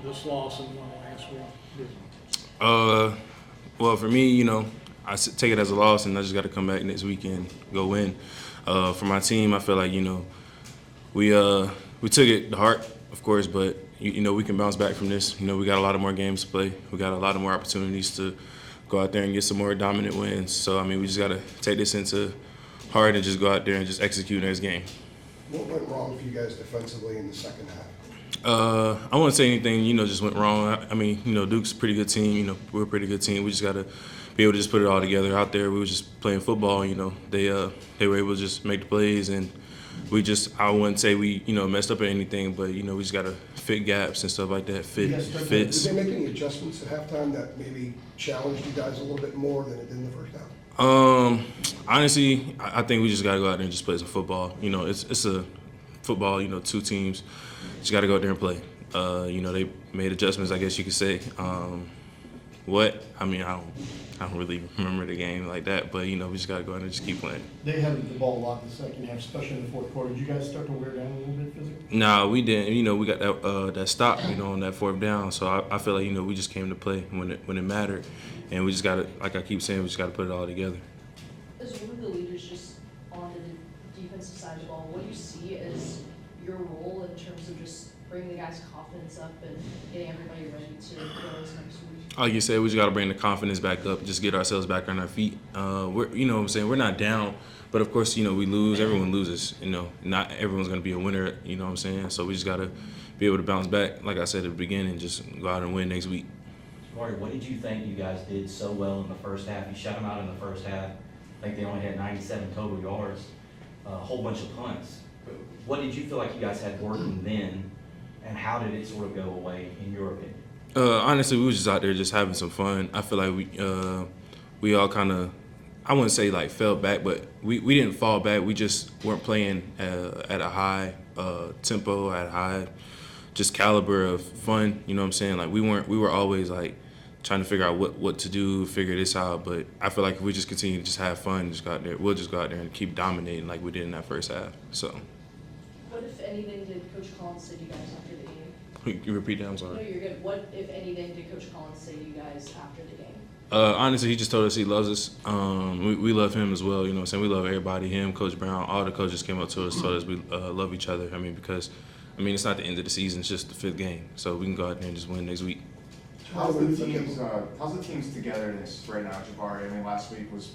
this loss and one last week? Well, for me, you know, take it as a loss, and I just got to come back next week and go win. For my team, I feel like, you know, we took it to heart, of course, but you know, we can bounce back from this. You know, we got a lot of more games to play. We got a lot of more opportunities to go out there and get some more dominant wins. So I mean, we just got to take this into heart and just go out there and just execute next game. What went wrong for you guys defensively in the second half? I wouldn't say anything, you know, just went wrong. I mean, you know, Duke's a pretty good team. You know, we're a pretty good team. We just got to be able to just put it all together out there. We were just playing football, you know. They were able to just make the plays, and I wouldn't say we, you know, messed up at anything, but, you know, we just got to fit gaps and stuff like that, fits. Did they make any adjustments at halftime that maybe challenged you guys a little bit more than it did in the first half? Honestly, I think we just got to go out there and just play some football. You know, it's a football, you know, two teams. Just got to go out there and play. You know, they made adjustments, I guess you could say. I mean, I don't really remember the game like that, but, you know, we just got to go out and just keep playing. They had the ball a lot in the second half, especially in the fourth quarter. Did you guys start to wear down a little bit physically? Nah, we didn't. You know, we got that stop, you know, on that fourth down. So I feel like, you know, we just came to play when it mattered, and we just got to, like I keep saying, we just got to put it all together. As one of the leaders just on the defensive side of the ball, what do you see as your role in terms of just bringing the guys' confidence up and getting everybody ready to go this next week? Like you said, we just got to bring the confidence back up, just get ourselves back on our feet. We're, you know what I'm saying, we're not down, but of course, you know, we lose. Everyone loses, you know. Not everyone's going to be a winner, you know what I'm saying? So we just got to be able to bounce back, like I said at the beginning, just go out and win next week. Jahvaree, what did you think you guys did so well in the first half? You shut them out in the first half. I think they only had 97 total yards, a whole bunch of punts. What did you feel like you guys had working then, and how did it sort of go away, in your opinion? Honestly, we was just out there just having some fun. I feel like we all kind of, I wouldn't say like fell back, but we didn't fall back. We just weren't playing at a high tempo, at a high just caliber of fun. You know what I'm saying? Like we were always like trying to figure out what to do, figure this out. But I feel like if we just continue to just have fun, just go out there, we'll just go out there and keep dominating like we did in that first half. So. What, if anything, did Coach Collins say to you guys after the game? You repeat that, I'm No, sorry. you're good. What, if anything, did Coach Collins say to you guys after the game? Honestly, he just told us he loves us. We love him as well. You know what I'm saying? We love everybody. Him, Coach Brown, all the coaches came up to us, told us we love each other. I mean, because, it's not the end of the season. It's just the fifth game. So we can go out there and just win next week. How's the team's togetherness right now, Jahvaree? I mean, last week was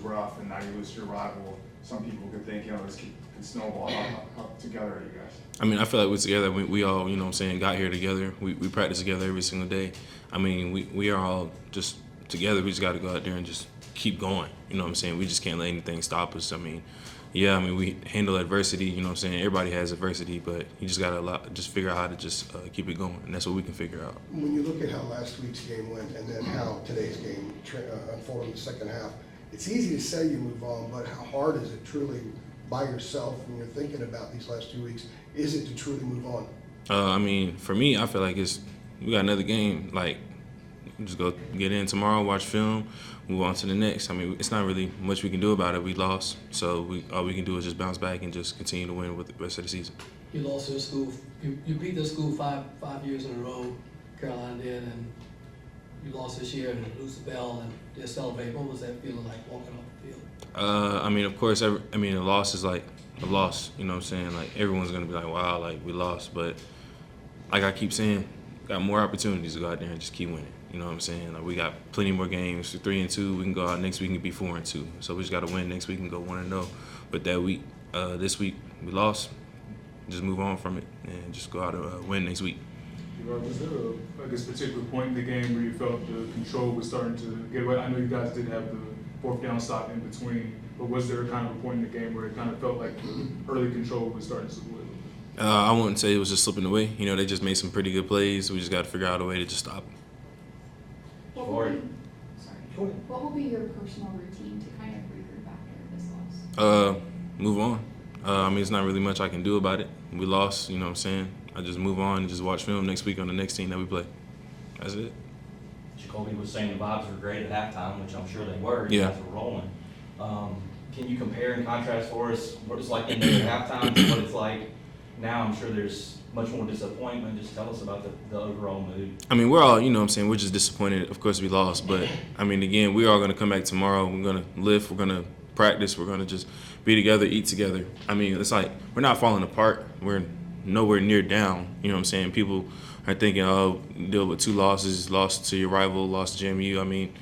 rough, and now you lose your rival. Some people could think, this could snowball. How together are you guys? I feel like we're together. We all, you know what I'm saying, got here together. We practice together every single day. We are all just together. We just got to go out there and just keep going. You know what I'm saying? We just can't let anything stop us. We handle adversity. You know what I'm saying? Everybody has adversity, but you just got to just figure out how to just keep it going, and that's what we can figure out. When you look at how last week's game went and then how today's game unfolded in the second half, it's easy to say you move on, but how hard is it truly by yourself when you're thinking about these last 2 weeks? Is it to truly move on? For me, I feel like we got another game. Like, just go get in tomorrow, watch film, move on to the next. It's not really much we can do about it. We lost, so all we can do is just bounce back and just continue to win with the rest of the season. You lost your school. You beat the school five years in a row. Carolina did, and you lost this year and lose the bell and just celebrate. What was that feeling like walking off the field? Of course, a loss is like a loss. You know what I'm saying? Like everyone's gonna be like, wow, like we lost, but like I keep saying, got more opportunities to go out there and just keep winning. You know what I'm saying? Like we got plenty more games. 3-2, we can go out next week and be 4-2. So we just got to win next week and go 1-0. But that week, this week we lost. Just move on from it and just go out and win next week. Was there a particular point in the game where you felt the control was starting to get away? I know you guys did have the fourth down stop in between, but was there kind of a point in the game where it kind of felt like the early control was starting to slip away? I wouldn't say it was just slipping away. They just made some pretty good plays. We just got to figure out a way to just stop them. What will be your personal routine to kind of regroup after this loss? Move on. It's not really much I can do about it. We lost, you know what I'm saying? I just move on and just watch film next week on the next team that we play. That's it. Jacoby was saying the vibes were great at halftime, which I'm sure they were. Yeah. You guys were rolling. Can you compare and contrast for us what it's like in there at halftime to what it's like now? I'm sure there's much more disappointment? Just tell us about the overall mood. I mean, we're all, you know what I'm saying, we're just disappointed. Of course, we lost. But, I mean, again, we're all going to come back tomorrow. We're going to lift. We're going to practice. We're going to just be together, eat together. I mean, it's like we're not falling apart. We're nowhere near down. You know what I'm saying? People are thinking, oh, deal with 2 losses, lost to your rival, lost to JMU. I mean,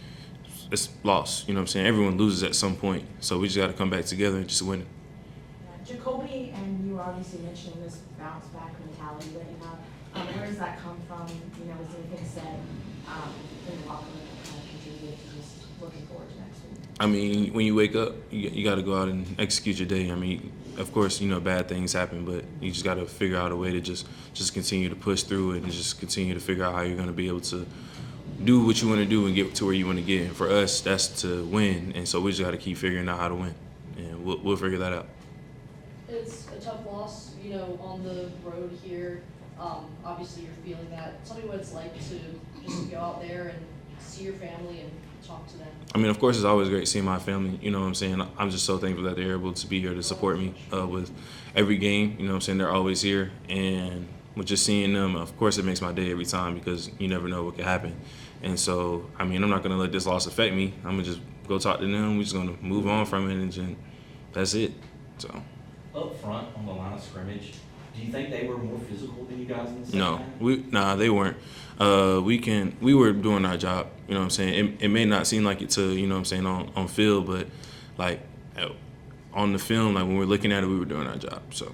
it's lost. You know what I'm saying? Everyone loses at some point. So we just got to come back together and just win it. Jacoby, and you were obviously mentioning this bounce back mentality that you have. Where does that come from? You know, is anything said in the locker room that kind of contributed to just looking forward to next week? I mean, when you wake up, you got to go out and execute your day. I mean, of course, you know, bad things happen, but you just got to figure out a way to just continue to push through it and just continue to figure out how you're going to be able to do what you want to do and get to where you want to get. And for us, that's to win. And so we just got to keep figuring out how to win, and we'll figure that out. It's a tough loss, you know, on the road here. Obviously, you're feeling that. Tell me what it's like to just go out there and see your family and talk to them. I mean, of course, it's always great seeing my family. You know what I'm saying? I'm just so thankful that they're able to be here to support me with every game. You know what I'm saying? They're always here. And with just seeing them, of course, it makes my day every time because you never know what could happen. And so, I mean, I'm not going to let this loss affect me. I'm going to just go talk to them. We're just going to move on from it, and just, that's it. So. Up front on the line of scrimmage, do you think they were more physical than you guys in the second half? No, they weren't. We were doing our job, you know what I'm saying? It may not seem like it to, you know what I'm saying, on field, but like on the film, like when we're looking at it, we were doing our job, so.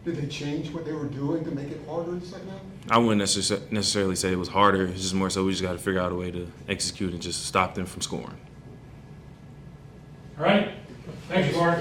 Did they change what they were doing to make it harder in the second half? I wouldn't necessarily say it was harder. It's just more so we just got to figure out a way to execute and just stop them from scoring. All right, thanks, Jahvaree.